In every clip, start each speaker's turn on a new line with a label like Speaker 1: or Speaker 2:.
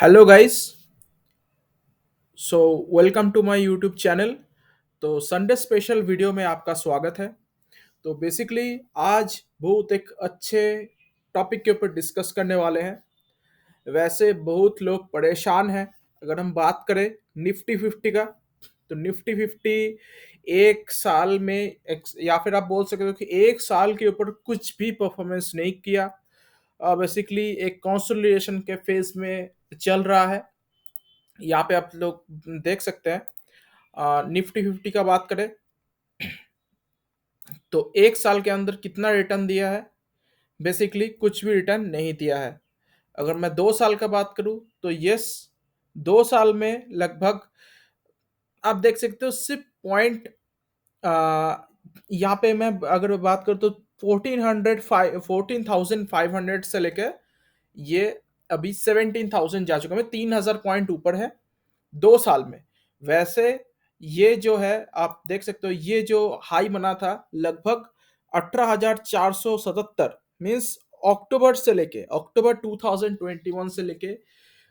Speaker 1: Hello guys. So welcome to my YouTube channel. तो Sunday special video में आपका स्वागत है। तो बेसिकली आज बहुत एक अच्छे टॉपिक के ऊपर डिस्कस करने वाले हैं। वैसे बहुत लोग परेशान हैं। अगर हम बात करें निफ्टी फिफ्टी का, तो निफ्टी फिफ्टी एक साल में या फिर आप बोल सकते हो कि एक साल के ऊपर कुछ भी परफॉर्मेंस नहीं किया। बेसिकली एक कंसोलिडेशन के फेज में चल रहा है। यहाँ पे आप लोग देख सकते हैं, निफ्टी फिफ्टी का बात करें तो एक साल के अंदर कितना रिटर्न दिया है। बेसिकली कुछ भी रिटर्न नहीं दिया है। अगर मैं 2 साल का बात करूं तो यस, 2 साल में लगभग आप देख सकते हो सिर्फ पॉइंट, यहाँ पे मैं अगर बात करूं तो 14,500 से लेके ये अभी 17,000 जा चुका है, 3,000 पॉइंट ऊपर है 2 साल में। वैसे ये जो है आप देख सकते हो, ये जो हाई बना था लगभग 18,477, मीन्स अक्टूबर 2021 से लेके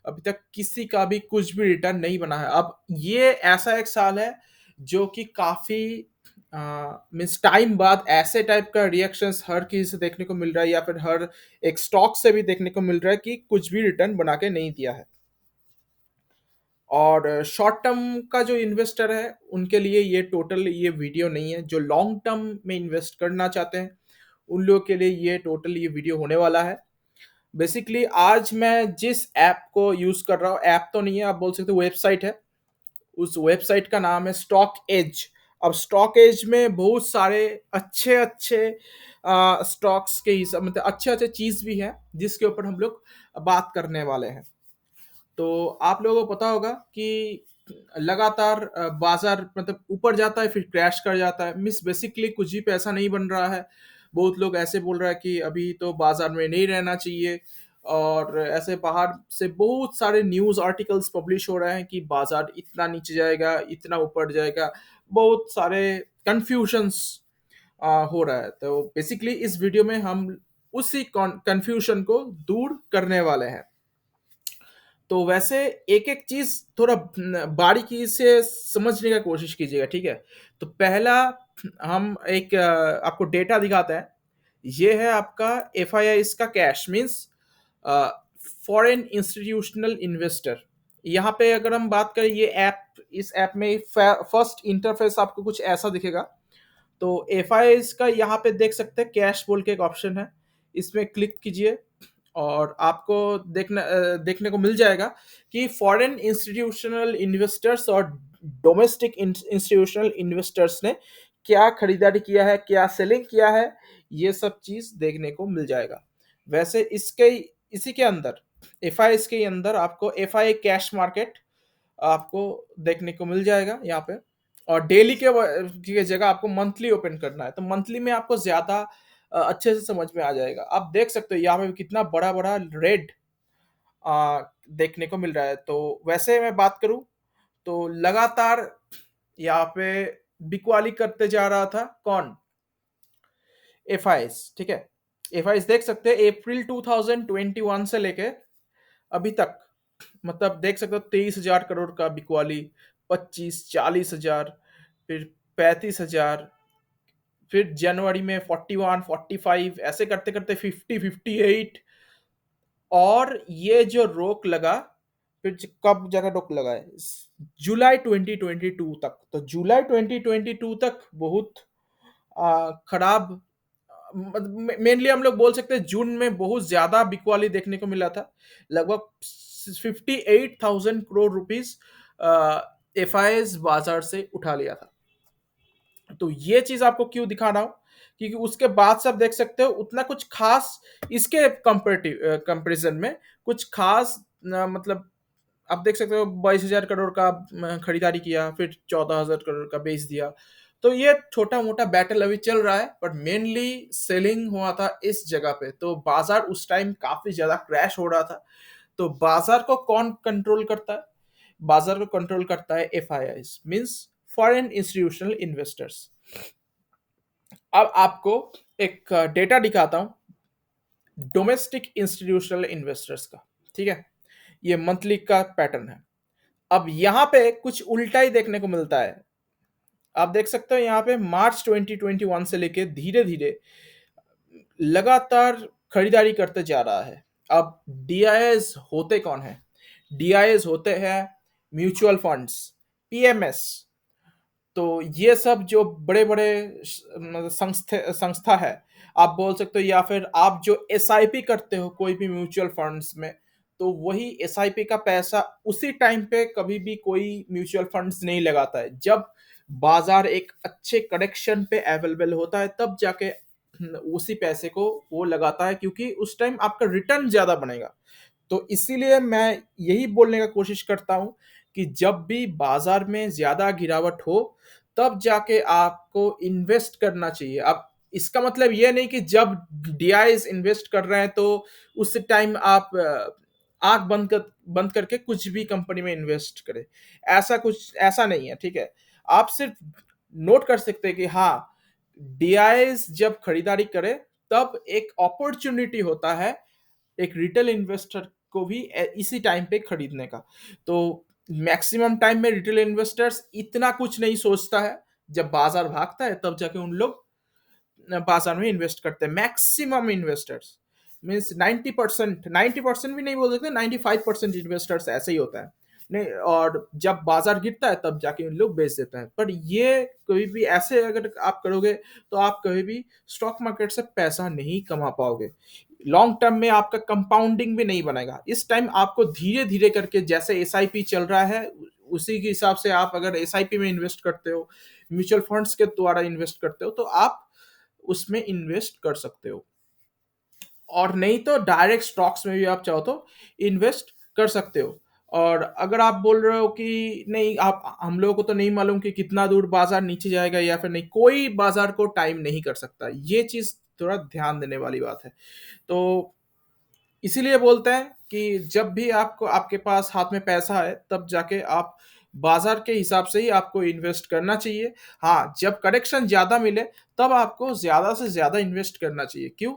Speaker 1: अभी तक किसी का भी कुछ भी रिटर्न नहीं बना है। अब ये ऐसा एक साल है जो कि काफी मीन्स टाइम बाद ऐसे टाइप का रिएक्शंस हर किसी से देखने को मिल रहा है, या फिर हर एक स्टॉक से भी देखने को मिल रहा है कि कुछ भी रिटर्न बना के नहीं दिया है। और शॉर्ट टर्म का जो इन्वेस्टर है उनके लिए ये टोटल ये वीडियो नहीं है। जो लॉन्ग टर्म में इन्वेस्ट करना चाहते हैं उन लोगों के लिए ये टोटल ये वीडियो होने वाला है। बेसिकली आज मैं जिस ऐप को यूज कर रहा हूँ, ऐप तो नहीं है, आप बोल सकते हो वेबसाइट है। उस वेबसाइट का नाम है स्टॉक एज। अब स्टॉक एज में बहुत सारे अच्छे अच्छे स्टॉक्स के हिसाब मतलब अच्छे अच्छे चीज भी है जिसके ऊपर हम लोग बात करने वाले हैं। तो आप लोगों को पता होगा कि लगातार बाजार मतलब ऊपर जाता है फिर क्रैश कर जाता है, मिस बेसिकली कुछ भी पैसा नहीं बन रहा है। बहुत लोग ऐसे बोल रहा है कि अभी तो बाजार में नहीं रहना चाहिए, और ऐसे बाहर से बहुत सारे न्यूज़ आर्टिकल्स पब्लिश हो रहे हैं कि बाजार इतना नीचे जाएगा, इतना ऊपर जाएगा। बहुत सारे कंफ्यूजन्स हो रहा है। तो बेसिकली इस वीडियो में हम उसी कंफ्यूजन को दूर करने वाले हैं। तो वैसे एक एक चीज थोड़ा बारीकी से समझने का कोशिश कीजिएगा, ठीक है। तो पहला हम एक आपको डेटा दिखाते हैं। ये है आपका एफ आई आई इसका cash means foreign institutional investor. यहाँ पे अगर हम बात करें ये ऐप, इस ऐप में फर्स्ट इंटरफेस आपको कुछ ऐसा दिखेगा। तो एफ आई आई का यहाँ पे देख सकते हैं कैश बोल के एक ऑप्शन है, इसमें क्लिक कीजिए और आपको देखने को मिल जाएगा कि फॉरेन इंस्टीट्यूशनल इन्वेस्टर्स और डोमेस्टिक इंस्टीट्यूशनल इन्वेस्टर्स ने क्या खरीदारी किया है, क्या सेलिंग किया है, ये सब चीज देखने को मिल जाएगा। वैसे इसके इसी के अंदर एफ आई के अंदर आपको एफ आई कैश मार्केट आपको देखने को मिल जाएगा यहाँ पे। और डेली के जगह आपको मंथली ओपन करना है, तो मंथली में आपको ज्यादा अच्छे से समझ में आ जाएगा। आप देख सकते हो यहाँ पे कितना बड़ा बड़ा रेड देखने को मिल रहा है। तो वैसे मैं बात करूं तो लगातार यहाँ पे बिकवाली करते जा रहा था कौन, एफ ठीक है। एफ देख सकते हैं अप्रैल 2021 से लेके अभी तक, मतलब देख सकते हो 23,000 करोड़ का बिकवाली, 25, 40 हजार, फिर 35 हजार, फिर जनवरी में 41, 45, ऐसे करते करते 50, 58। और ये जो रोक लगा, फिर कब जगह रोक लगा है, जुलाई 2022 तक। तो जुलाई 2022 तक बहुत खराब, मेनली हम लोग बोल सकते हैं जून में बहुत ज्यादा बिकवाली देखने को मिला था। लगभग 58,000 करोड़ रुपीस एफ बाजार से उठा लिया था। तो ये चीज आपको क्यों दिखा रहा हूं, क्योंकि उसके बाद से आप देख सकते हो उतना कुछ खास इसके कंपेरेटिव कंपेरिजन में कुछ खास मतलब आप देख सकते हो 22,000 करोड़ का खरीदारी किया, फिर 14,000 करोड़ का बेच दिया। तो ये छोटा मोटा बैटल अभी चल रहा है, बट मेनली सेलिंग हुआ था इस जगह पे। तो बाजार उस टाइम काफी ज्यादा क्रैश हो रहा था। तो बाजार को कौन कंट्रोल करता है, बाजार को कंट्रोल करता है F I I means foreign institutional investors. अब आपको एक डेटा दिखाता हूं डोमेस्टिक इंस्टीट्यूशनल इन्वेस्टर्स का, ठीक है। ये मंथली का पैटर्न है। अब यहाँ पे कुछ उल्टा ही देखने को मिलता है। आप देख सकते हो यहाँ पे मार्च 2021 से लेके धीरे-धीरे लगातार खरीदारी करते जा रहा है। अब डीआईएस होते कौन हैं? डीआईएस होते हैं म्यूचुअल फंड्स, पीएमएस। तो ये सब जो बड़े-बड़े मतलब संस्था है, आप बोल सकते हो, या फिर आप जो एसआईपी करते हो कोई भी म्यूचुअल फंड्स में, तो वही एसआईपी का पैसा उसी टाइम पे कभी भी कोई म्यूचुअल फंड्स नहीं लगाता है। जब बाज़ार एक अच्छे करेक्शन पे अवेलेबल होता है, तब जाके उसी पैसे को वो लगाता है, क्योंकि उस टाइम आपका रिटर्न ज़्यादा बनेगा। तो इसीलिए मैं यही बोलने का कोशिश करता हूँ कि जब भी बाज़ार में ज़्यादा गिरावट हो, तब जाके आपको इन्वेस्ट करना चाहिए। अब इसका मतलब ये नहीं कि जब डीआईज़ इन्वेस्ट कर रहे हैं तो उस टाइम आप आँख बंद करके कुछ भी कंपनी में इन्वेस्ट करें। ऐसा नहीं है, ठीक है? आप सिर्फ़ नोट कर सकते हैं कि हाँ, डीआईज़ जब खरीदारी करें, तब एक अपॉर्च्युनिटी होता है एक रिटेल इन्वेस्टर को भी इसी टाइम पे खरीदने का। तो मैक्सिमम टाइम में रिटेल इन्वेस्टर्स इतना कुछ नहीं सोचता है, जब बाज़ार भागता है तब जाके उन लोग बाज़ार में इन्वेस्ट करते हैं। मैक्सिमम इन्वेस्टर्स मीन्स 90% भी नहीं बोल सकते, 95% इन्वेस्टर्स ऐसे ही होता है। नहीं, और जब बाज़ार गिरता है तब जाके इन लोग बेच देते हैं। पर ये कभी भी ऐसे अगर आप करोगे, तो आप कभी भी स्टॉक मार्केट से पैसा नहीं कमा पाओगे। लॉन्ग टर्म में आपका कंपाउंडिंग भी नहीं बनेगा। इस टाइम आपको धीरे-धीरे करके, जैसे एसआईपी चल रहा है, उसी के हिसाब से आप अगर एसआईपी में इन्वेस्ट करते हो, म्यूचुअल फंड्स के द्वारा इन्वेस्ट करते हो, तो आप उसमें इन्वेस्ट कर सकते हो। और नहीं तो डायरेक्ट स्टॉक्स में भी आप चाहो तो इन्वेस्ट कर सकते हो। और अगर आप बोल रहे हो कि नहीं, आप हम लोगों को तो नहीं मालूम कि कितना दूर बाजार नीचे जाएगा या फिर नहीं, कोई बाजार को टाइम नहीं कर सकता, ये चीज थोड़ा ध्यान देने वाली बात है। तो इसीलिए बोलते हैं कि जब भी आपको आपके पास हाथ में पैसा है, तब जाके आप बाजार के हिसाब से ही आपको इन्वेस्ट करना चाहिए। हाँ, जब करेक्शन ज़्यादा मिले, तब आपको ज़्यादा से ज़्यादा इन्वेस्ट करना चाहिए। क्यों?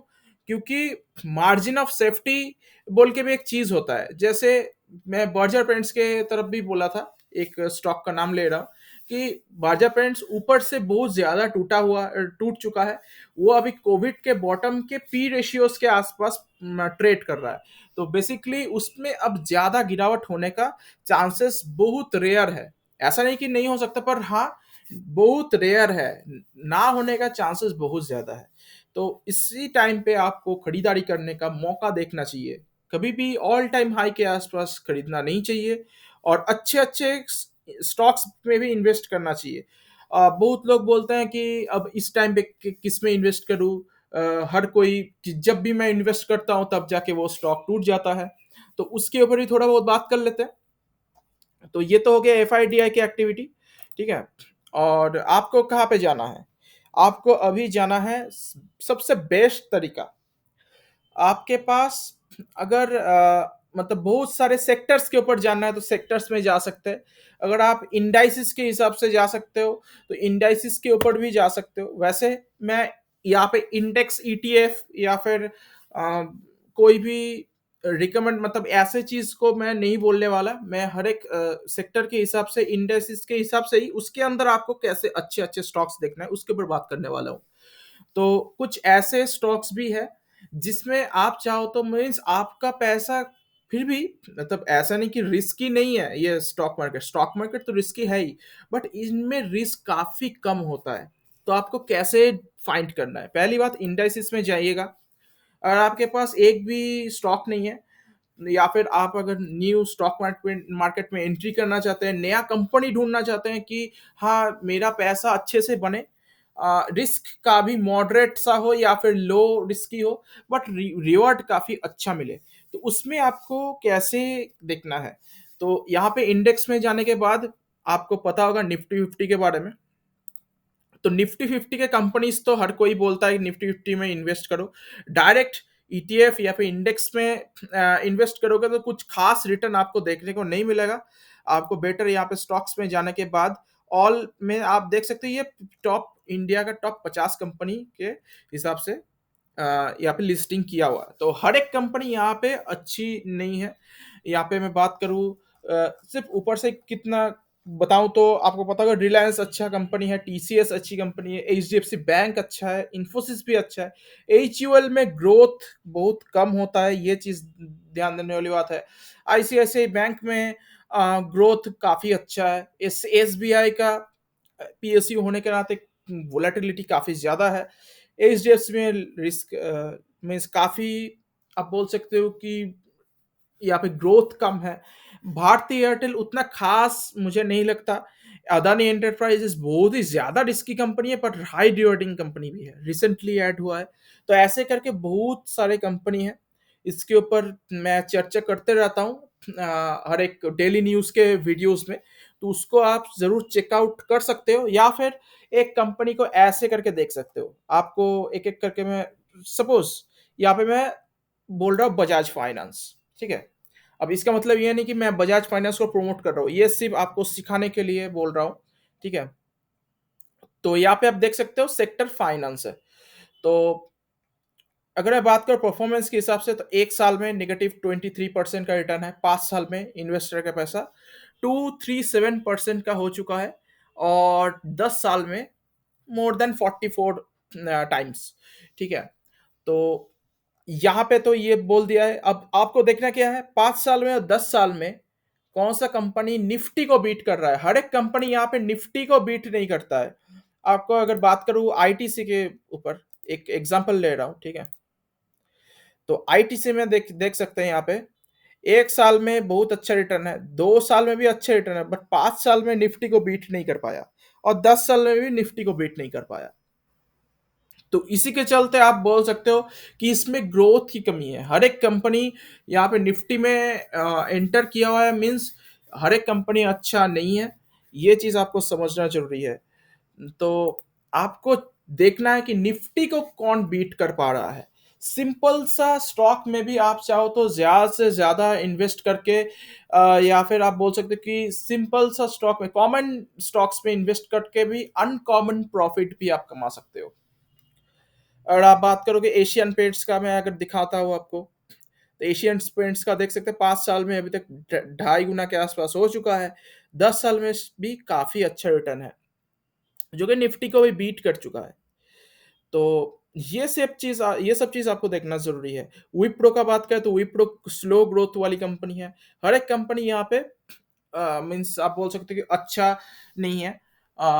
Speaker 1: क्योंकि मार्जिन ऑफ सेफ्टी बोल के भी एक चीज़ होता है। जैसे मैं बर्जर पेंट्स के तरफ भी बोला था, एक स्टॉक का नाम ले रहा हूँ कि बर्जर पेंट्स ऊपर से बहुत ज़्यादा टूट चुका है। वो अभी कोविड के बॉटम के पी रेशियोज़ के आसपास ट्रेड कर रहा है। तो बेसिकली उसमें अब ज़्यादा गिरावट होने का चांसेस बहुत रेयर है। ऐसा नहीं कि नहीं हो सकता, पर हाँ, बहुत रेयर है। ना होने का चांसेस बहुत ज़्यादा है। तो इसी टाइम पे आपको खरीदारी करने का मौका देखना चाहिए। कभी भी ऑल टाइम हाई के आसपास खरीदना नहीं चाहिए, और अच्छे-अच्छे स्टॉक्स में भी इन्वेस्ट करना चाहिए। बहुत लोग बोलते हैं कि अब इस टाइम पे किस में इन्वेस्ट करूँ? हर कोई कि जब भी मैं इन्वेस्ट करता हूँ तब जाके वो स्टॉक टूट जाता है। तो उसके ऊपर ही थोड़ा बहुत बात कर लेते हैं। तो ये तो हो गया एफआईडीआई की एक्टिविटी, ठीक है? और आपको कहाँ पे जाना है? आपको अभी जाना है सबसे बेस्ट तरीका, आपके पास अगर मतलब बहुत सारे सेक्टर्स के ऊपर जानना है, तो सेक्टर्स में जा सकते हैं। अगर आप इंडाइसिस के हिसाब से जा सकते हो, तो इंडाइसिस के ऊपर भी जा सकते हो। वैसे मैं यहाँ पे इंडेक्स ईटीएफ या फिर कोई भी रिकमेंड, मतलब ऐसे चीज़ को मैं नहीं बोलने वाला। मैं हर एक सेक्टर के हिसाब से, इंडाइसिस के हिसाब से ही उसके अंदर आपको कैसे अच्छे-अच्छे स्टॉक्स देखना है, उसके ऊपर बात करने वाला हूँ। तो कुछ ऐसे स्टॉक्स भी है जिसमें आप चाहो तो मीन्स आपका पैसा फिर भी, मतलब ऐसा नहीं कि रिस्की नहीं है ये स्टॉक मार्केट तो रिस्की है ही, बट इनमें रिस्क काफी कम होता है। तो आपको कैसे फाइंड करना है? पहली बात, इंडाइसिस में जाइएगा। अगर आपके पास एक भी स्टॉक नहीं है, या फिर आप अगर न्यू स्टॉक मार्केट में एंट्री करना चाहते हैं, नया कंपनी ढूँढना चाहते हैं कि हाँ, मेरा पैसा अच्छे से बने, रिस्क का भी मॉडरेट सा हो या फिर लो रिस्की हो, बट रिवॉर्ड काफ़ी अच्छा मिले, तो उसमें आपको कैसे देखना है? तो यहाँ पे इंडेक्स में जाने के बाद आपको पता होगा निफ्टी 50 के बारे में। तो निफ्टी 50 के कंपनीज तो हर कोई बोलता है कि निफ्टी 50 में इन्वेस्ट करो। डायरेक्ट ईटीएफ या फिर इंडेक्स में इन्वेस्ट करोगे तो कुछ खास रिटर्न आपको देखने को नहीं मिलेगा। आपको बेटर यहाँ पे स्टॉक्स में जाने के बाद ऑल में आप देख सकते हैं, ये टॉप इंडिया का टॉप 50 कंपनी के हिसाब से यहाँ पे लिस्टिंग किया हुआ है। तो हर एक कंपनी यहाँ पे अच्छी नहीं है। यहाँ पे मैं बात करूँ सिर्फ़ ऊपर से कितना बताऊँ तो आपको पता होगा, रिलायंस अच्छा कंपनी है, टीसीएस अच्छी कंपनी है, एचडीएफसी बैंक अच्छा है, इन्फोसिस भी अच्छा है। एचयूएल में ग्रोथ बहुत कम होता है, ये चीज़ ध्यान देने वाली बात है। आईसीआईसीआई बैंक में ग्रोथ काफ़ी अच्छा है। एसबीआई का पीएसयू होने के नाते वोलेटिलिटी काफ़ी ज़्यादा है। एचडीएफसी में रिस्क मीन्स काफ़ी आप बोल सकते हो कि यहाँ पे ग्रोथ कम है। भारती एयरटेल उतना खास मुझे नहीं लगता। अदानी एंटरप्राइजेस बहुत ही ज़्यादा रिस्की कंपनी है, पर हाई डिविडेंड कंपनी भी है, रिसेंटली ऐड हुआ है। तो ऐसे करके बहुत सारे कंपनी है, इसके ऊपर मैं चर्चा करते रहता हूँ हर एक डेली न्यूज़ के वीडियोज़ में। तो उसको आप ज़रूर चेकआउट कर सकते हो, या फिर एक कंपनी को ऐसे करके देख सकते हो। आपको एक-एक करके मैं सपोज़ यहाँ पे मैं बोल रहा हूँ बजाज फाइनेंस, ठीक है? अब इसका मतलब ये नहीं कि मैं बजाज फाइनेंस को प्रमोट कर रहा हूँ, ये सिर्फ़ आपको सिखाने के लिए बोल रहा हूँ, ठीक है? तो यहाँ पे आप देख सकते हो सेक्टर फाइनेंस है। तो अगर मैं बात करूँ परफॉर्मेंस के हिसाब से, तो 1 साल में नेगेटिव 23% का रिटर्न है, 5 साल में इन्वेस्टर का पैसा 237% का हो चुका है, और 10 साल में मोर देन 44 टाइम्स, ठीक है? तो यहाँ पे तो ये बोल दिया है, अब आपको देखना क्या है 5 साल में और 10 साल में कौन-सा कंपनी निफ्टी को बीट कर रहा है। हर एक कंपनी यहाँ पे निफ्टी को बीट नहीं करता है। आपको अगर बात करूँ आईटीसी के ऊपर, एक एग्ज़ाम्पल ले रहा हूँ, ठीक है? तो आईटीसी में देख देख सकते हैं यहाँ पे 1 साल में बहुत अच्छा रिटर्न है, 2 साल में भी अच्छे रिटर्न है, बट 5 साल में निफ्टी को बीट नहीं कर पाया, और 10 साल में भी निफ्टी को बीट नहीं कर पाया। तो इसी के चलते आप बोल सकते हो कि इसमें ग्रोथ की कमी है। हर एक कंपनी यहाँ पे निफ्टी में एंटर किया हुआ है, मीन्स हर एक कंपनी अच्छा नहीं है। ये चीज़ आपको समझना ज़रूरी है। तो आपको देखना है कि निफ्टी को कौन बीट कर पा रहा है। सिंपल सा स्टॉक में भी आप चाहो तो ज़्यादा से ज़्यादा इन्वेस्ट करके या फिर आप बोल सकते हो कि सिंपल सा स्टॉक में, कॉमन स्टॉक्स में इन्वेस्ट करके भी अनकॉमन प्रॉफिट भी आप कमा सकते हो। और आप बात करोगे एशियन पेंट्स का, मैं अगर दिखाता हूँ आपको, तो एशियन पेंट्स का देख सकते हैं 5 साल में अभी तक ढाई गुना के आसपास हो चुका है। 10 साल में भी काफ़ी अच्छा रिटर्न है, जो कि निफ्टी को भी बीट कर चुका है। तो ये सब चीज़ आपको देखना ज़रूरी है। विप्रो का बात करें तो विप्रो स्लो ग्रोथ वाली कंपनी है। हर एक कंपनी यहाँ पे मीन्स आप बोल सकते हो कि अच्छा नहीं है।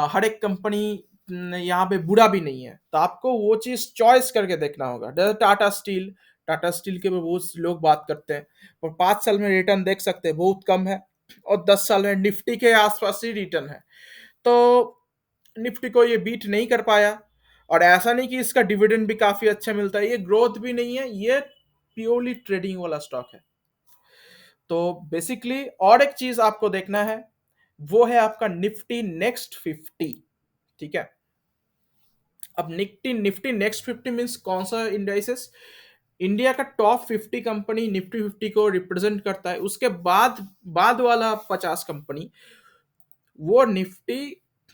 Speaker 1: हर एक कंपनी यहाँ पे बुरा भी नहीं है। तो आपको वो चीज़ चॉइस करके देखना होगा। जैसे टाटा स्टील के ऊपर बहुत से लोग बात करते हैं, और 5 साल में रिटर्न देख सकते हैं बहुत कम है, और 10 साल में निफ्टी के आस-पास ही रिटर्न है। तो निफ्टी को ये बीट नहीं कर पाया, और ऐसा नहीं कि इसका डिविडेंड भी काफ़ी अच्छा मिलता है, ये ग्रोथ भी नहीं है, ये प्योरली ट्रेडिंग वाला स्टॉक है। तो बेसिकली और एक चीज़ आपको देखना है, वो है आपका निफ्टी नेक्स्ट 50, ठीक है? अब निफ्टी निफ्टी नेक्स्ट 50 मीन्स कौन-सा इंडाइसेस? इंडिया का टॉप 50 कंपनी निफ्टी 50 को रिप्रेजेंट करता है, उसके बाद बाद वाला 50 कंपनी वो निफ्टी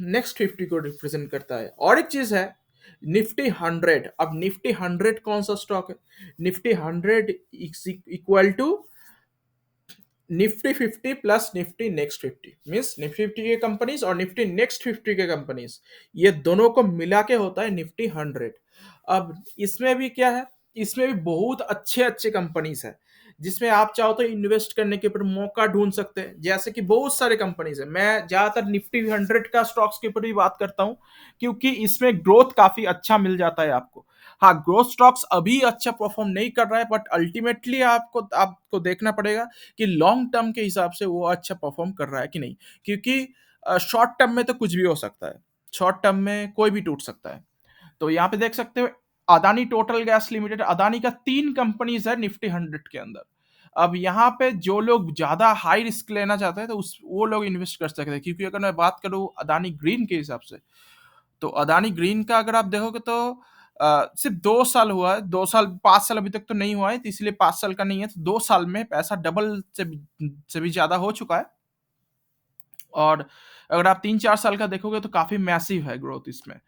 Speaker 1: नेक्स्ट 50 को रिप्रेजेंट करता है। और एक चीज है निफ्टी 100। अब निफ्टी 100 कौन सा स्टॉक है? Nifty 100 equal to Nifty 50 plus Nifty next 50, means Nifty 50 के कंपनीज और निफ्टी नेक्स्ट 50 के कंपनीज, ये दोनों को मिला के होता है निफ्टी 100। अब इसमें भी क्या है, इसमें भी बहुत अच्छे अच्छे कंपनीज है, जिसमें आप चाहो तो इन्वेस्ट करने के ऊपर मौका ढूंढ सकते हैं। जैसे कि बहुत सारे कंपनीज है, मैं ज्यादातर निफ्टी 100 का स्टॉक्स के ऊपर भी बात करता हूँ, क्योंकि इसमें ग्रोथ काफी अच्छा मिल जाता है आपको। हाँ, ग्रोथ स्टॉक्स अभी अच्छा परफॉर्म नहीं कर रहा है, बट अल्टीमेटली आपको आपको देखना पड़ेगा कि लॉन्ग टर्म के हिसाब से वो अच्छा परफॉर्म कर रहा है कि नहीं, क्योंकि शॉर्ट टर्म में तो कुछ भी हो सकता है, शॉर्ट टर्म में कोई भी टूट सकता है। तो यहाँ पे देख सकते हो Adani total gas limited, Adani का 3 कंपनीज है निफ्टी 100 के अंदर। अब यहाँ पे जो लोग ज्यादा हाई रिस्क लेना चाहते हैं, तो उस वो लोग इन्वेस्ट कर सकते हैं, क्योंकि अगर मैं बात करूँ अदानी ग्रीन के हिसाब से, तो अदानी ग्रीन का अगर आप देखोगे तो सिर्फ 2 साल हुआ है, 2 साल, 5 साल अभी तक तो नहीं हुआ है, तो इसलिए 5 साल का नहीं है, तो 2 साल में पैसा डबल से भी ज्यादा हो चुका है। और अगर आप 3-4 साल का देखोगे तो काफी मैसिव है ग्रोथ इसमें।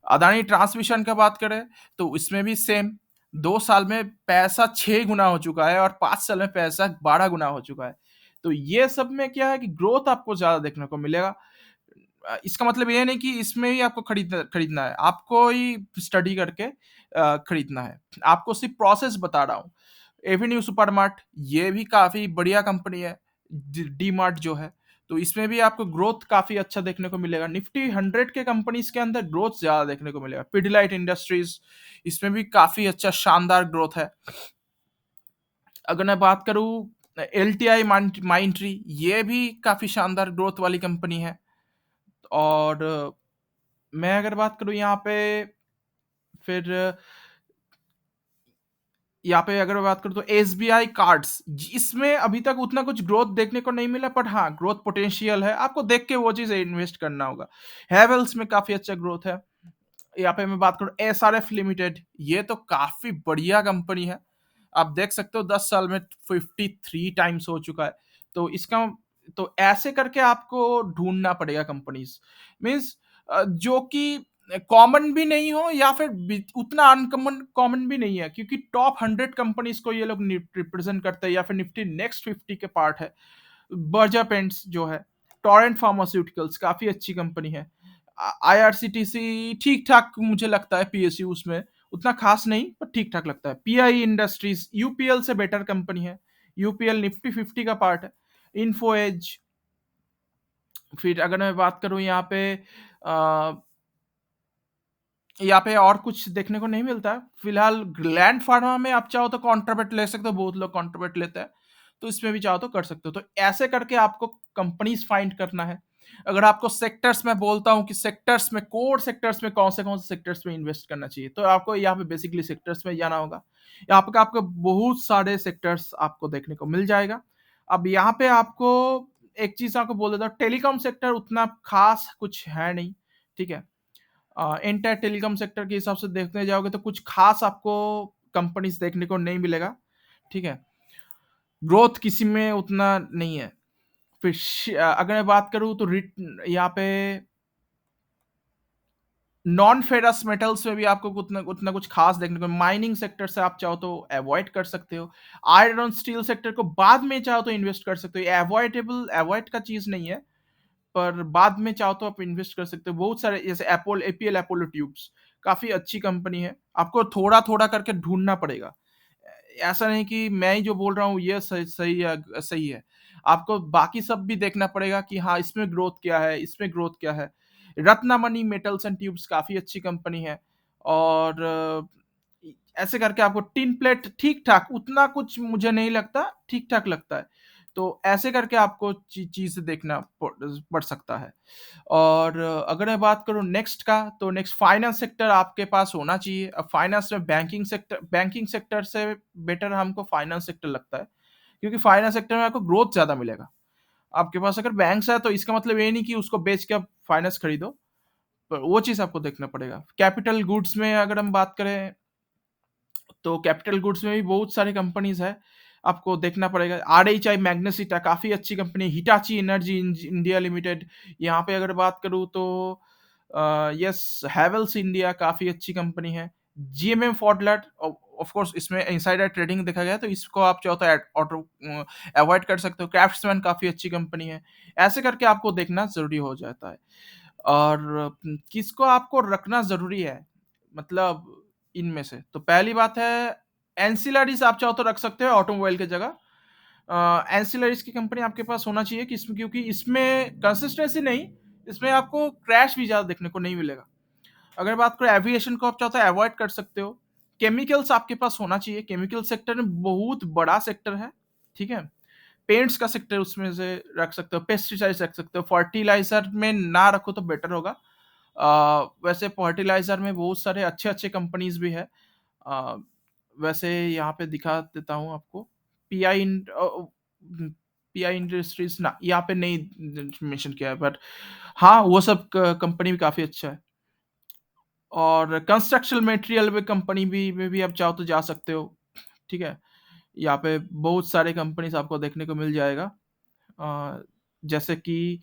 Speaker 1: अदानी ट्रांसमिशन का बात करें तो इसमें भी सेम, 2 साल में पैसा 6 गुना हो चुका है और 5 साल में पैसा 12 गुना हो चुका है। तो ये सब में क्या है कि ग्रोथ आपको ज़्यादा देखने को मिलेगा। इसका मतलब ये नहीं कि इसमें ही आपको खरीदना है, आपको ही स्टडी करके खरीदना है। आपको सिर्फ़ प्रोसेस बता रहा हूँ। एवेन्यू सुपरमार्ट ये भी काफ़ी बढ़िया कंपनी है, डी मार्ट जो है, तो इसमें भी आपको ग्रोथ काफ़ी अच्छा देखने को मिलेगा। निफ्टी 100 के कंपनीज़ के अंदर ग्रोथ ज़्यादा देखने को मिलेगा। पिडिलाइट इंडस्ट्रीज़ इसमें भी काफ़ी अच्छा शानदार ग्रोथ है। अगर मैं बात करूँ एलटीआई माइंडट्री ये भी काफ़ी शानदार ग्रोथ वाली कंपनी है। और मैं अगर बात करूँ यहाँ पे फिर यहाँ पे अगर मैं बात करूँ तो एसबीआई कार्ड्स इसमें अभी तक उतना कुछ ग्रोथ देखने को नहीं मिला, बट हाँ ग्रोथ पोटेंशियल है, आपको देख के वो चीज़ इन्वेस्ट करना होगा। हैवेल्स में काफ़ी अच्छा ग्रोथ है। यहाँ पे मैं बात करूँ एसआरएफ लिमिटेड ये तो काफ़ी बढ़िया कंपनी है। आप देख सकते हो 10 साल में 53 टाइम्स हो चुका है। तो इसका तो ऐसे करके आपको ढूँढना पड़ेगा कंपनीज़। मीन्स जो कि कॉमन भी नहीं हो या फिर उतना अनकॉमन कॉमन भी नहीं है, क्योंकि टॉप 100 कंपनीज़ को ये लोग रिप्रेजेंट करते हैं या फिर निफ्टी नेक्स्ट 50 के पार्ट है। बर्जर पेंट्स जो है, टोरेंट फार्मास्यूटिकल्स काफ़ी अच्छी कंपनी है। आईआरसीटीसी ठीक-ठाक मुझे लगता है पीएसयू उसमें, उतना ख़ास नहीं पर ठीक-ठाक लगता है। पीआई इंडस्ट्रीज़ यूपीएल से बेटर कंपनी है। यूपीएल निफ्टी 50 का पार्ट है। इन्फो एज फिर अगर मैं बात करूँ अ, यहाँ पे और कुछ देखने को नहीं मिलता है। फिलहाल ग्लैंड फार्मा में आप चाहो तो कॉन्ट्राबेट ले सकते हो, बहुत लोग कॉन्ट्राबेट लेते हैं। तो इसमें भी चाहो तो कर सकते हो। तो ऐसे करके आपको कंपनीज़ फाइंड करना है। अगर आपको सेक्टर्स मैं बोलता हूँ कि सेक्टर्स में कोर सेक्टर्स में कौन से सेक्टर्स में इन्वेस्ट करना चाहिए, तो आपको यहाँ पे बेसिकली सेक्टर्स में जाना होगा। यहाँ पे आपको बहुत सारे सेक्टर्स आपको देखने को मिल जाएगा। अब यहाँ पे आपको एक चीज़ आपको बोल देता हूँ, टेलीकॉम सेक्टर उतना खास कुछ है नहीं, ठीक है? एंटायर टेलीकॉम सेक्टर के हिसाब से देखने जाओगे तो कुछ खास आपको कंपनीज देखने को नहीं मिलेगा, ठीक है? ग्रोथ किसी में उतना नहीं है। फिर अगर मैं बात करूँ तो रिट यहाँ पे नॉन फेरस मेटल्स में भी आपको उतना उतना कुछ खास देखने को माइनिंग सेक्टर से आप चाहो तो अवॉइड कर सकते हो। आयरन और स्टील सेक्टर को बाद में चाहो तो इन्वेस्ट कर सकते हो। अवॉइड का चीज़ नहीं है। पर बाद में चाहो तो आप इन्वेस्ट कर सकते हो। बहुत सारे जैसे एपीएल अपोलो ट्यूब्स काफ़ी अच्छी कंपनी है। आपको थोड़ा-थोड़ा करके ढूँढना पड़ेगा। ऐसा नहीं कि मैं ही जो बोल रहा हूँ ये सही है। आपको बाकी सब भी देखना पड़ेगा कि हाँ, इसमें ग्रोथ क्या है, इसमें ग्रोथ क्या है। रत्नमणि मेटल्स एंड ट्यूब्स काफ़ी अच्छी कंपनी है और ऐसे करके आपको टिन प्लेट ठीक-ठाक उतना कुछ मुझे नहीं लगता, ठीक-ठाक लगता है। तो ऐसे करके आपको चीज़ें देखना पड़ सकता है। और अगर मैं बात करूँ नेक्स्ट का, तो नेक्स्ट फाइनेंस सेक्टर आपके पास होना चाहिए। अब फाइनेंस में बैंकिंग सेक्टर से बेटर हमको फाइनेंस सेक्टर लगता है, क्योंकि फाइनेंस सेक्टर में आपको ग्रोथ ज़्यादा मिलेगा। आपके पास अगर बैंक्स है, तो इसका मतलब ये नहीं कि उसको बेच के आप फाइनेंस खरीदो, पर वो चीज़ आपको देखना पड़ेगा। कैपिटल गुड्स में अगर हम बात करें, तो कैपिटल गुड्स में भी बहुत सारी कंपनीज़ है, आपको देखना पड़ेगा। आरएचआई मैग्नेसिटा काफ़ी अच्छी कंपनी है, हिटाची एनर्जी इंडिया लिमिटेड, यहाँ पे अगर बात करूँ तो यस हैवेल्स इंडिया काफ़ी अच्छी कंपनी है। जीएमएम फॉडलर ऑफ कोर्स इसमें इनसाइडर ट्रेडिंग देखा गया है, तो इसको आप चाहो तो अवॉइड कर सकते हो। क्राफ्ट्समैन काफ़ी अच्छी कंपनी है। ऐसे करके आपको देखना ज़रूरी हो जाता है। और किसको आपको रखना ज़रूरी है, मतलब इनमें से, तो पहली बात है एंसिलरीज़ आप चाहो तो रख सकते हो ऑटोमोबाइल की जगह। एंसिलरीज़ की कंपनी आपके पास होना चाहिए क्योंकि इसमें कंसिस्टेंसी नहीं, इसमें आपको क्रैश भी ज़्यादा देखने को नहीं मिलेगा। अगर बात करें एविएशन को आप चाहो तो अवॉइड कर सकते हो। केमिकल्स आपके पास होना चाहिए, केमिकल सेक्टर में बहुत बड़ा सेक्टर है, ठीक है? पेंट्स का सेक्टर उसमें से रख सकते हो, पेस्टिसाइड्स रख सकते हो, फर्टिलाइज़र में ना रखो तो बेटर होगा। वैसे फर्टिलाइज़र में बहुत सारे अच्छे-अच्छे कंपनीज़ भी है। अ, वैसे यहाँ पे दिखा देता हूँ आपको, पीआई पीआई इंडस्ट्रीज़ ना यहाँ पे नहीं मेंशन किया है, बट हाँ, वो सब क कंपनी भी काफ़ी अच्छा है। और कंस्ट्रक्शन मटेरियल में कंपनी भी में भी आप चाहो तो जा सकते हो, ठीक है? यहाँ पे बहुत सारे कंपनीज़ आपको देखने को मिल जाएगा। जैसे कि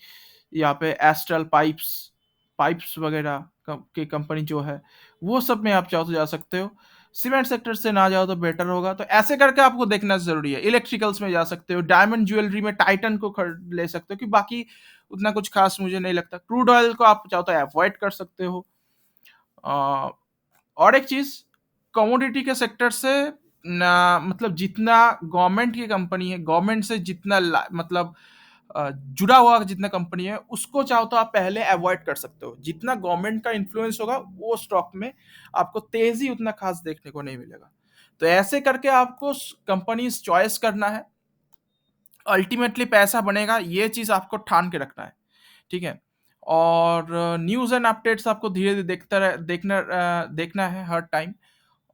Speaker 1: यहाँ पे एस्ट्रल पाइप्स पाइप्स वगैरह की कंपनी जो है, वो सब में आप चाहो तो जा सकते हो। सीमेंट सेक्टर से ना जाओ तो बेटर होगा। तो ऐसे करके आपको देखना ज़रूरी है। इलेक्ट्रिकल्स में जा सकते हो, डायमंड ज्वेलरी में टाइटन को ले सकते हो कि बाकी उतना कुछ खास मुझे नहीं लगता। क्रूड ऑयल को आप चाहो तो अवॉइड कर सकते हो। अ, और एक चीज़, कमोडिटी के सेक्टर से ना, मतलब जितना गवर्नमेंट की कंपनी है, गवर्नमेंट से जितना मतलब जुड़ा हुआ जितना कंपनी है, उसको चाहो तो आप पहले अवॉइड कर सकते हो। जितना गवर्नमेंट का इन्फ्लुएंस होगा वो स्टॉक में आपको तेजी उतना खास देखने को नहीं मिलेगा। तो ऐसे करके आपको कंपनीज चॉइस करना है। अल्टीमेटली पैसा बनेगा, ये चीज आपको ठान के रखना है। ठीक है। और न्यूज एंड अपडेट्स आपको धीरे धीरे देखना है हर टाइम।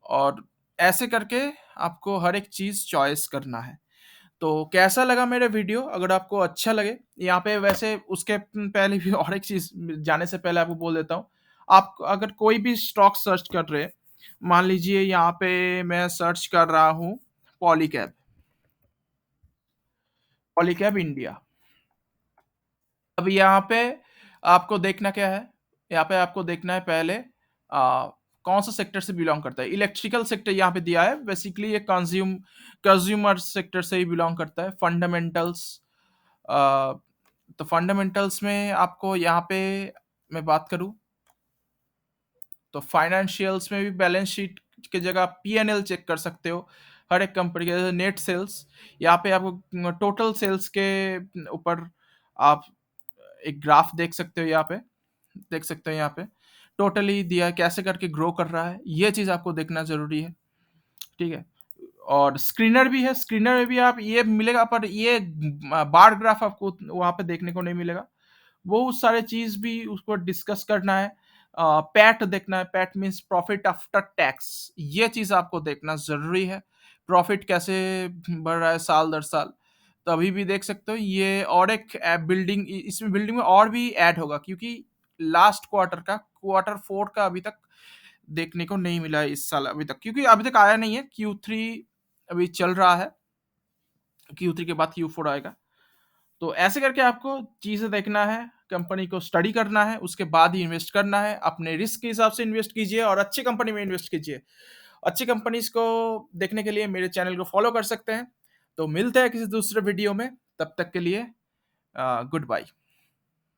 Speaker 1: और ऐसे करके आपको हर एक चीज चॉइस करना है। तो कैसा लगा मेरा वीडियो? अगर आपको अच्छा लगे, यहाँ पे वैसे उसके पहले भी और एक चीज जाने से पहले आपको बोल देता हूँ। आप अगर कोई भी स्टॉक सर्च कर रहे हैं, मान लीजिए यहाँ पे मैं सर्च कर रहा हूँ पॉलीकैब, पॉलीकैब इंडिया। अब यहाँ पे आपको देखना क्या है? यहाँ पे आपको देखना है पहले कौन सा सेक्टर से बिलोंग करता है। इलेक्ट्रिकल सेक्टर यहाँ पे दिया है, बेसिकली ये कंज्यूमर सेक्टर से ही बिलोंग करता है। फंडामेंटल्स, तो फंडामेंटल्स में आपको यहाँ पे मैं बात करूँ तो फाइनेंशियल्स में भी बैलेंस शीट की जगह पीएनएल चेक कर सकते हो हर एक कंपनी के। जैसे नेट सेल्स, यहाँ पे आपको टोटल सेल्स के ऊपर आप एक ग्राफ देख सकते हो। यहाँ पे देख सकते हो, यहाँ पे टोटली दिया है कैसे करके ग्रो कर रहा है, ये चीज़ आपको देखना ज़रूरी है। ठीक है। और स्क्रीनर भी है, स्क्रीनर में भी आप ये मिलेगा, पर ये बार ग्राफ आपको वहाँ पे देखने को नहीं मिलेगा। बहुत सारे चीज भी उसको डिस्कस करना है। पैट देखना है, PAT means profit after tax, ये चीज आपको देखना जरूरी है। प्रॉफिट कैसे बढ़ रहा है साल दर साल, तो अभी भी देख सकते हो ये। और एक बिल्डिंग, इसमें बिल्डिंग में और भी ऐड होगा, क्योंकि लास्ट क्वार्टर का, क्वार्टर फोर का अभी तक देखने को नहीं मिला है इस साल अभी तक, क्योंकि अभी तक आया नहीं है। Q3 अभी चल रहा है, Q3 के बाद Q4 आएगा। तो ऐसे करके आपको चीज़ें देखना है, कंपनी को स्टडी करना है, उसके बाद ही इन्वेस्ट करना है। अपने रिस्क के हिसाब से इन्वेस्ट कीजिए और अच्छी कंपनी में इन्वेस्ट कीजिए। अच्छी कंपनीज को देखने के लिए मेरे चैनल को फॉलो कर सकते हैं। तो मिलते हैं किसी दूसरे वीडियो में, तब तक के लिए गुड बाय।